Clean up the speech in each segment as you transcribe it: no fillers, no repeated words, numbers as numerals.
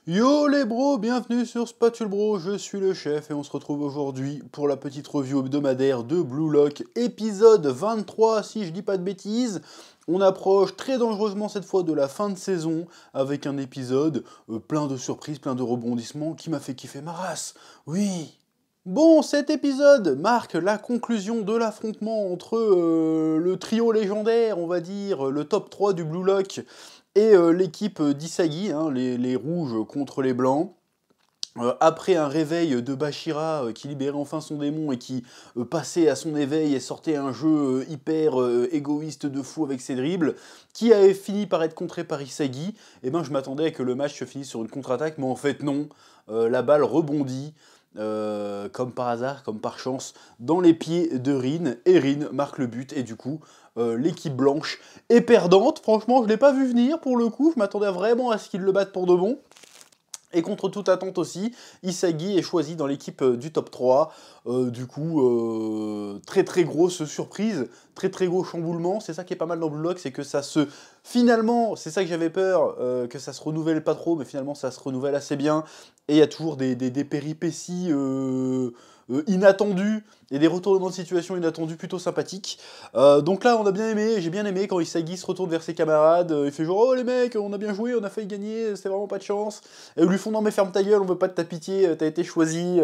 Yo les bros, bienvenue sur Spatule Bro, je suis le chef et on se retrouve aujourd'hui pour la petite review hebdomadaire de Blue Lock, épisode 23 si je dis pas de bêtises. On approche très dangereusement cette fois de la fin de saison avec un épisode plein de surprises, plein de rebondissements qui m'a fait kiffer ma race. Oui. Bon, cet épisode marque la conclusion de l'affrontement entre le trio légendaire, on va dire, le top 3 du Blue Lock, et l'équipe d'Isagi, hein, les rouges contre les blancs. Après un réveil de Bashira qui libérait enfin son démon et qui passait à son éveil et sortait un jeu hyper égoïste de fou avec ses dribbles, qui avait fini par être contré par Isagi, et ben je m'attendais à que le match se finisse sur une contre-attaque, mais en fait non, la balle rebondit, comme par hasard, comme par chance, dans les pieds de Rin, et Rin marque le but, et du coup, l'équipe blanche est perdante. Franchement, je l'ai pas vu venir pour le coup, je m'attendais vraiment à ce qu'ils le battent pour de bon. Et contre toute attente aussi, Isagi est choisi dans l'équipe du top 3. Du coup, très très grosse surprise, très très gros chamboulement. C'est ça qui est pas mal dans Blue Lock, c'est que ça se... Finalement, c'est ça que j'avais peur, que ça se renouvelle pas trop, mais finalement ça se renouvelle assez bien. Et il y a toujours des péripéties inattendues et des retournements de situation inattendus plutôt sympathiques. Donc là, on a bien aimé, j'ai bien aimé quand Isagi se retourne vers ses camarades, il fait genre « Oh les mecs, on a bien joué, on a failli gagner, c'est vraiment pas de chance ». Et ils lui font « Non mais ferme ta gueule, on veut pas de ta pitié, t'as été choisi,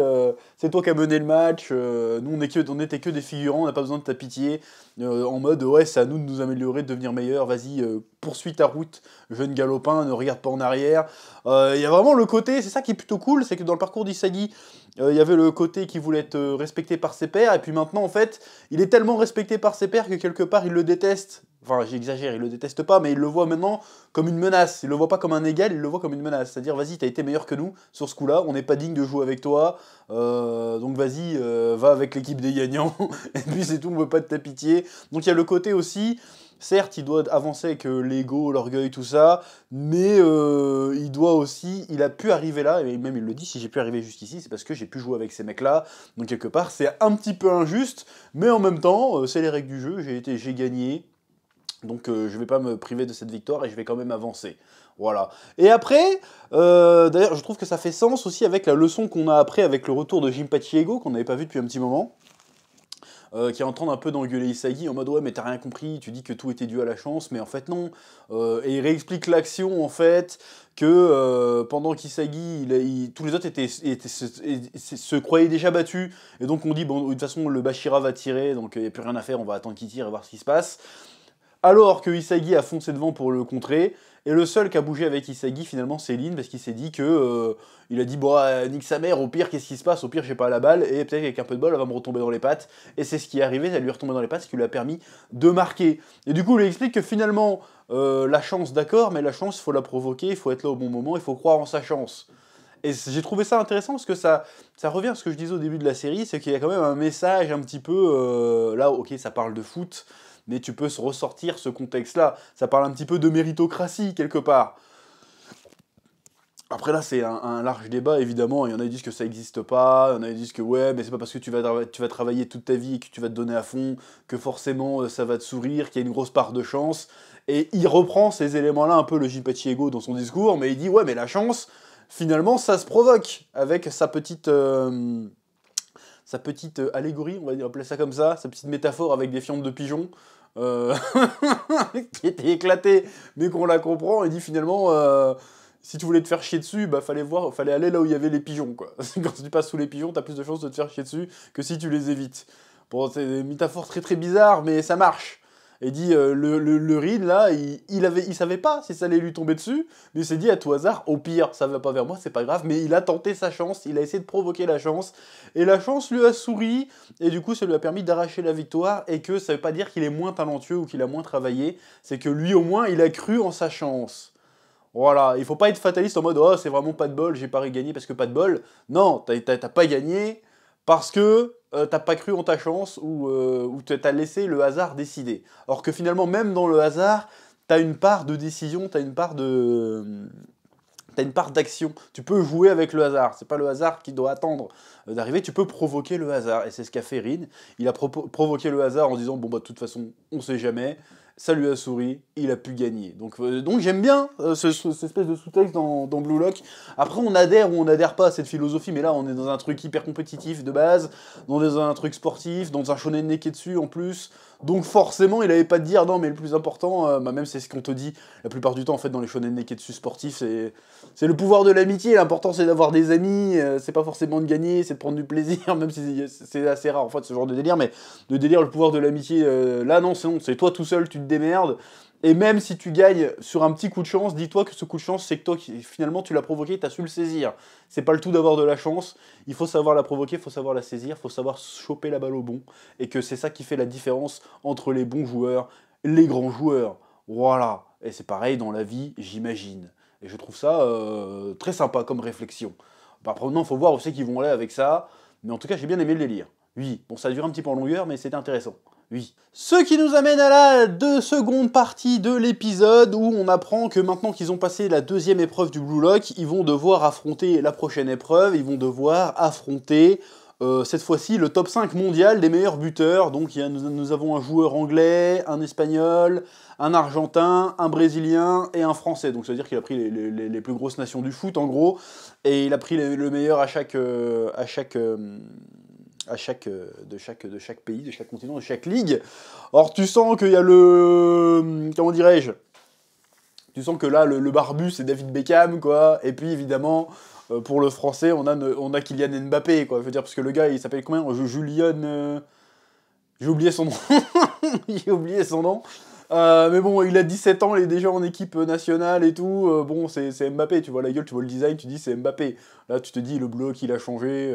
c'est toi qui as mené le match, nous on était que des figurants, on n'a pas besoin de ta pitié ». En mode « Ouais, c'est à nous de nous améliorer, de devenir meilleurs, vas-y, poursuis ta route, jeune galopin, ne regarde pas en arrière ». Il y a vraiment le côté, c'est ça qui est plutôt cool, c'est que dans le parcours d'Isagi, il y avait le côté qui voulait être respecté par ses pairs, et puis maintenant en fait, il est tellement respecté par ses pairs que quelque part il le déteste. Enfin, j'exagère, il le déteste pas, mais il le voit maintenant comme une menace. Il le voit pas comme un égal, il le voit comme une menace. C'est-à-dire, vas-y, t'as été meilleur que nous sur ce coup-là, on n'est pas digne de jouer avec toi, donc vas-y, va avec l'équipe des gagnants, et puis c'est tout, on veut pas de ta pitié. Donc il y a le côté aussi, certes, il doit avancer avec l'ego, l'orgueil, tout ça, mais il doit aussi, il a pu arriver là, et même il le dit, si j'ai pu arriver jusqu'ici, c'est parce que j'ai pu jouer avec ces mecs-là, donc quelque part, c'est un petit peu injuste, mais en même temps, c'est les règles du jeu, j'ai gagné, donc je vais pas me priver de cette victoire et je vais quand même avancer. Voilà. Et après, d'ailleurs, je trouve que ça fait sens aussi avec la leçon qu'on a après avec le retour de Jinpachi Ego, qu'on n'avait pas vu depuis un petit moment, qui est en train d'un peu d'engueuler Isagi en mode ouais mais t'as rien compris, tu dis que tout était dû à la chance, mais en fait non. Et il réexplique l'action en fait, que pendant qu'Isagi, tous les autres se croyaient déjà battus, et donc on dit bon de toute façon le Bashira va tirer, donc il n'y a plus rien à faire, on va attendre qu'il tire et voir ce qui se passe. Alors que Isagi a foncé devant pour le contrer, et le seul qui a bougé avec Isagi finalement c'est Lin, parce qu'il s'est dit que il a dit bon nique sa mère, au pire qu'est-ce qui se passe, au pire j'ai pas la balle, et peut-être qu'avec un peu de bol elle va me retomber dans les pattes, et c'est ce qui est arrivé, elle lui est retombée dans les pattes, ce qui lui a permis de marquer. Et du coup il lui explique que finalement la chance d'accord, mais la chance il faut la provoquer, il faut être là au bon moment, il faut croire en sa chance. Et j'ai trouvé ça intéressant parce que ça revient à ce que je disais au début de la série, c'est qu'il y a quand même un message un petit peu, là ok ça parle de foot, mais tu peux se ressortir ce contexte-là, ça parle un petit peu de méritocratie quelque part. Après là c'est un large débat évidemment, il y en a qui disent que ça n'existe pas, il y en a qui disent que ouais mais c'est pas parce que tu vas travailler toute ta vie et que tu vas te donner à fond que forcément ça va te sourire, qu'il y a une grosse part de chance. Et il reprend ces éléments-là un peu le Jinpachi Ego dans son discours, mais il dit ouais mais la chance, finalement ça se provoque avec sa petite allégorie, on va appeler ça comme ça, sa petite métaphore avec des fientes de pigeons, euh, qui était éclatée, mais qu'on la comprend, et dit finalement, si tu voulais te faire chier dessus, bah fallait aller là où il y avait les pigeons, quoi. Quand tu passes sous les pigeons, t'as plus de chances de te faire chier dessus que si tu les évites. Bon, c'est une métaphore très très bizarre, mais ça marche. Et dit, le Reed, là, il savait pas si ça allait lui tomber dessus, mais il s'est dit à tout hasard, au pire, ça va pas vers moi, c'est pas grave, mais il a tenté sa chance, il a essayé de provoquer la chance, et la chance lui a souri, et du coup ça lui a permis d'arracher la victoire, et que ça veut pas dire qu'il est moins talentueux ou qu'il a moins travaillé, c'est que lui au moins il a cru en sa chance. Voilà, il faut pas être fataliste en mode oh c'est vraiment pas de bol, j'ai pas gagné parce que pas de bol. Non, t'as pas gagné parce que t'as pas cru en ta chance ou t'as laissé le hasard décider. Alors que finalement même dans le hasard, t'as une part de décision, t'as une part d'action. Tu peux jouer avec le hasard. C'est pas le hasard qui doit attendre d'arriver. Tu peux provoquer le hasard. Et c'est ce qu'a fait Reed. Il a provoqué le hasard en disant bon bah de toute façon on sait jamais. ça lui a souri, il a pu gagner. Donc j'aime bien cette espèce de sous-texte dans Blue Lock. Après, on adhère ou on n'adhère pas à cette philosophie, mais là, on est dans un truc hyper compétitif de base, dans un truc sportif, dans un shonen neketsu en plus. Donc forcément, il avait pas de dire, non, mais le plus important, même c'est ce qu'on te dit la plupart du temps, en fait, dans les shonen neketsu sportifs, c'est le pouvoir de l'amitié. L'important, c'est d'avoir des amis, c'est pas forcément de gagner, c'est de prendre du plaisir, même si c'est assez rare, en fait, ce genre de délire, mais de délire, le pouvoir de l'amitié, là, non, c'est toi tout seul, tu te démerdes. Et même si tu gagnes sur un petit coup de chance, dis-toi que ce coup de chance, c'est que toi, finalement, tu l'as provoqué, tu as su le saisir. C'est pas le tout d'avoir de la chance, il faut savoir la provoquer, il faut savoir la saisir, il faut savoir choper la balle au bon. Et que c'est ça qui fait la différence entre les bons joueurs, les grands joueurs. Voilà. Et c'est pareil dans la vie, j'imagine. Et je trouve ça très sympa comme réflexion. Après, non, il faut voir où c'est qu'ils vont aller avec ça. Mais en tout cas, j'ai bien aimé le délire. Oui, bon, ça a duré un petit peu en longueur, mais c'était intéressant. Oui. Ce qui nous amène à la seconde partie de l'épisode où on apprend que maintenant qu'ils ont passé la deuxième épreuve du Blue Lock, ils vont devoir affronter la prochaine épreuve, ils vont devoir affronter cette fois-ci le top 5 mondial des meilleurs buteurs. Donc nous avons un joueur anglais, un espagnol, un argentin, un brésilien et un français. Donc ça veut dire qu'il a pris les plus grosses nations du foot en gros, et il a pris le meilleur de chaque pays, de chaque continent, de chaque ligue. Or, tu sens qu'il y a comment dirais-je? Tu sens que là, le barbu, c'est David Beckham, quoi. Et puis, évidemment, pour le français, on a Kylian Mbappé, quoi. Je veux dire, parce que le gars, il s'appelle combien? Julian... J'ai oublié son nom. J'ai oublié son nom. Mais bon, il a 17 ans, il est déjà en équipe nationale et tout. Bon, c'est Mbappé, tu vois la gueule, tu vois le design, tu dis c'est Mbappé. Là, tu te dis, le bloc, il a changé.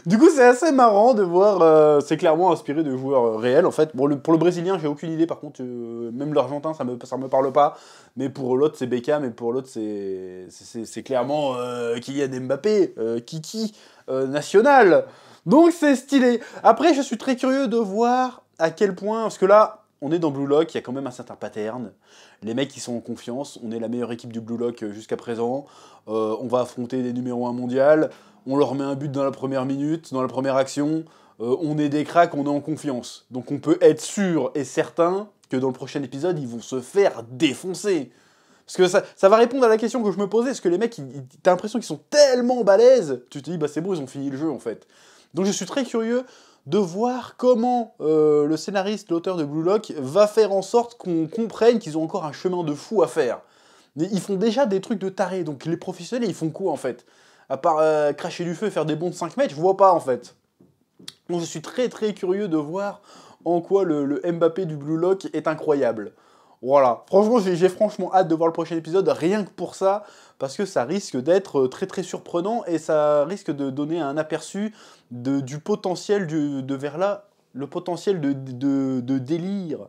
Du coup, c'est assez marrant de voir. C'est clairement inspiré de joueurs réels, en fait. Bon, pour le Brésilien, j'ai aucune idée. Par contre, même l'Argentin, ça me parle pas. Mais pour l'autre, c'est Beckham. Et pour l'autre, c'est clairement Kylian Mbappé. Kiki national. Donc, c'est stylé. Après, je suis très curieux de voir à quel point... Parce que là, on est dans Blue Lock, il y a quand même un certain pattern. Les mecs, ils sont en confiance. On est la meilleure équipe du Blue Lock jusqu'à présent. On va affronter des numéros 1 mondial. On leur met un but dans la première minute, dans la première action. On est des cracks, on est en confiance. Donc on peut être sûr et certain que dans le prochain épisode, ils vont se faire défoncer. Parce que ça va répondre à la question que je me posais. Parce que les mecs, t'as l'impression qu'ils sont tellement balèzes. Tu te dis, bah c'est bon, ils ont fini le jeu en fait. Donc je suis très curieux de voir comment le scénariste, l'auteur de Blue Lock, va faire en sorte qu'on comprenne qu'ils ont encore un chemin de fou à faire. Ils font déjà des trucs de tarés, donc les professionnels, ils font quoi en fait? À part cracher du feu et faire des bonds de 5 mètres, je vois pas en fait. Donc je suis très très curieux de voir en quoi le Mbappé du Blue Lock est incroyable. Voilà, franchement j'ai franchement hâte de voir le prochain épisode, rien que pour ça, parce que ça risque d'être très très surprenant et ça risque de donner un aperçu du potentiel de vers là, le potentiel de délire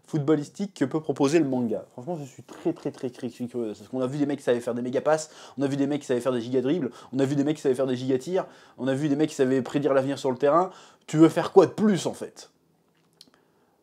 footballistique que peut proposer le manga. Franchement, je suis très curieux, parce qu'on a vu des mecs qui savaient faire des méga passes, on a vu des mecs qui savaient faire des giga dribbles, on a vu des mecs qui savaient faire des giga tirs, on a vu des mecs qui savaient prédire l'avenir sur le terrain. Tu veux faire quoi de plus en fait?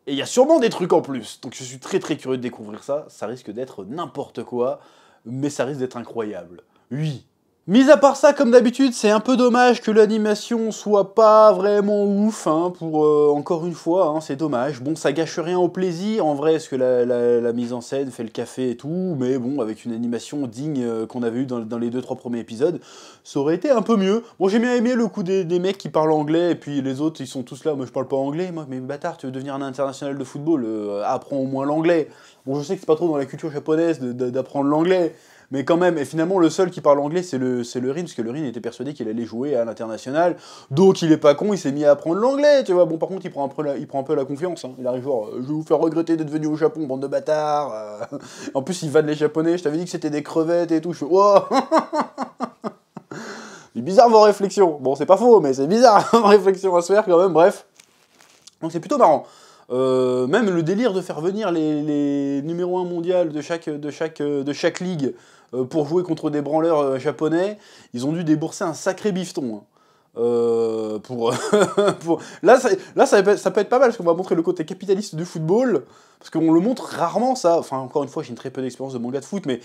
Et il y a sûrement des trucs en plus, donc je suis très curieux de découvrir ça. Ça risque d'être n'importe quoi, mais ça risque d'être incroyable. Oui. Mis à part ça, comme d'habitude, c'est un peu dommage que l'animation soit pas vraiment ouf, hein, pour encore une fois, hein, c'est dommage. Bon, ça gâche rien au plaisir, en vrai, parce que la mise en scène fait le café et tout, mais bon, avec une animation digne qu'on avait eu dans les 2-3 premiers épisodes, ça aurait été un peu mieux. Bon, j'ai bien aimé le coup des mecs qui parlent anglais, et puis les autres, ils sont tous là, moi je parle pas anglais, moi, mais bâtard, tu veux devenir un international de football, apprends au moins l'anglais. Bon, je sais que c'est pas trop dans la culture japonaise d'apprendre l'anglais, mais quand même, et finalement, le seul qui parle anglais, c'est le Rin, parce que le Rin était persuadé qu'il allait jouer à l'international, donc il est pas con, il s'est mis à apprendre l'anglais, tu vois. Bon, par contre, il prend un peu la confiance, hein. Il arrive genre, je vais vous faire regretter d'être venu au Japon, bande de bâtards. En plus, il vanne les Japonais, je t'avais dit que c'était des crevettes et tout, je fais, wow. C'est bizarre vos réflexions. Bon, c'est pas faux, mais c'est bizarre vos réflexions à se faire quand même, bref. Donc c'est plutôt marrant. Même le délire de faire venir les numéros 1 mondial de chaque ligue pour jouer contre des branleurs japonais, ils ont dû débourser un sacré bifton. Hein. Là, ça peut être pas mal, parce qu'on va montrer le côté capitaliste du football, parce qu'on le montre rarement, ça. Enfin, encore une fois, j'ai une très peu d'expérience de manga de foot, mais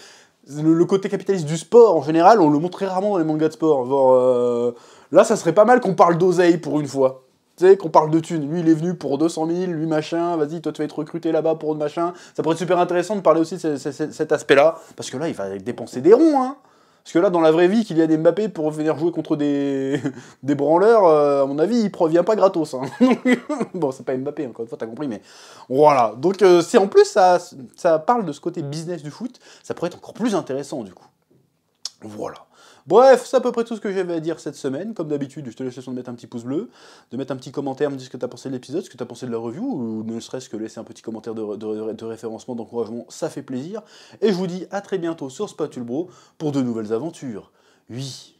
le côté capitaliste du sport, en général, on le montre très rarement dans les mangas de sport. Genre, là, ça serait pas mal qu'on parle d'oseille pour une fois. Tu sais, qu'on parle de thunes. Lui, il est venu pour 200 000, lui, machin, vas-y, toi, tu vas être recruté là-bas pour machin. Ça pourrait être super intéressant de parler aussi de cet aspect-là, parce que là, il va dépenser des ronds, hein. Parce que là, dans la vraie vie, qu'il y a des Mbappé pour venir jouer contre des, des branleurs, à mon avis, il provient pas gratos. Hein. Bon, c'est pas Mbappé, encore une fois, t'as compris, mais voilà. Donc, si en plus ça parle de ce côté business du foot, ça pourrait être encore plus intéressant, du coup. Voilà. Bref, c'est à peu près tout ce que j'avais à dire cette semaine. Comme d'habitude, je te laisse le soin de mettre un petit pouce bleu, de mettre un petit commentaire, me dire ce que tu as pensé de l'épisode, ce que tu as pensé de la review, ou ne serait-ce que laisser un petit commentaire de référencement, d'encouragement, ça fait plaisir. Et je vous dis à très bientôt sur Spatule Bro pour de nouvelles aventures. Oui.